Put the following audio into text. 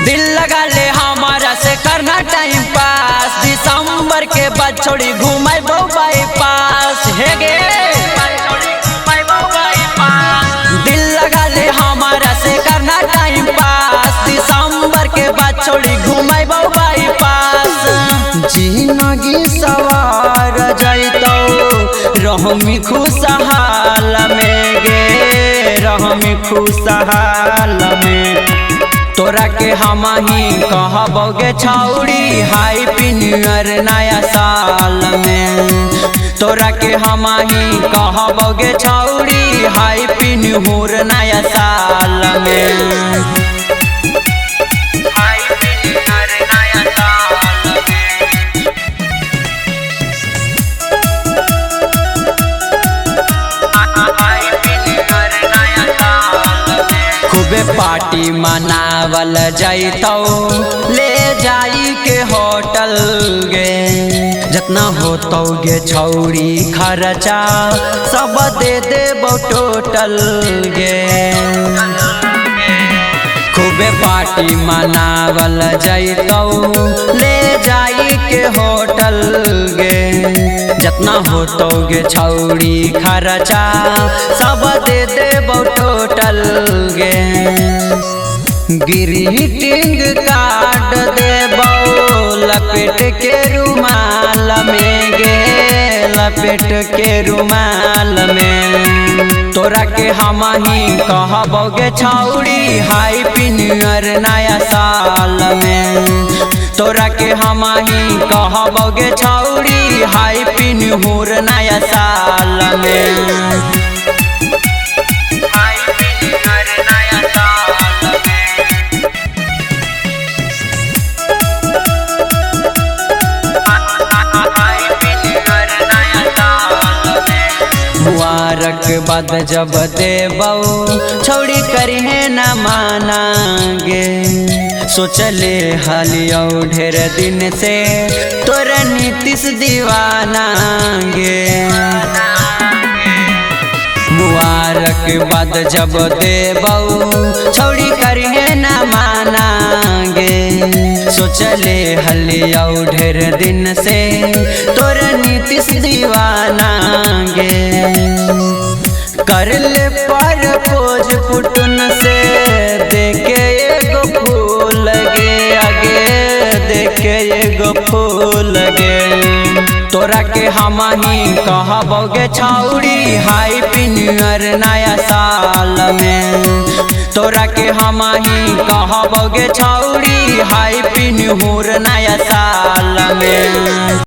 दिल लगा ले हमारा से करना टाइम पास, दिसंबर के बाद छोड़ी घूमाई बाईपास है गे। दिल लगा ले हमारा से करना टाइम पास, दिसंबर के बाद छोड़ी घूमाई बाईपास। जिंदगी सवार जाइतो रहमी खुशहाल में गे, रहमी खुशहाल में। तोरा के हम ही कहबोगे छौड़ी हैप्पी न्यू ईयर नया साल में। तोरा के हम ही कहबोगे छौड़ी हैप्पी न्यू ईयर नया साल में। खूबे पार्टी मनावल जाइतो ले जाई के होटल गे, जितना होतो गे छौड़ी खर्चा सब दे देबो टोटल गे। खूबे पार्टी मनावल जाइतो ले जाई के होटल गे, जितना होतो गे छौड़ी खर्चा सब दे देबो टोटल गे। ग्रीटिंग कार्ड देबो लपेट के रुमाल में गे, लपेट के रुमाल में। तोरा के हम ही कहबोगे छौड़ी हैप्पी न्यू ईयर नया साल में। तोरा के हम ही कहबोगे छौड़ी हैप्पी न्यू ईयर नया साल में। मुबारक बाद जब देबो छौड़ी करिहे न मानागे, सोचले हालियो ढेर दिन से तोरा नीतीश दीवाना गे। मुबारक बाद जब देबो छौड़ी करिहे न मानागे, सोचले हलियो ढेर दिन से तोरा नीतीश दीवाना गे। कर ले प्रपोज पुटुन से देखे एगो फूल गे, आगे देखे एगो फूल गे। तोरा के हम ही कहबोगे छौड़ी हैप्पी न्यू ईयर नया साल में। तोरा के हम ही कहबोगे छौड़ी हैप्पी न्यू ईयर नया साल में।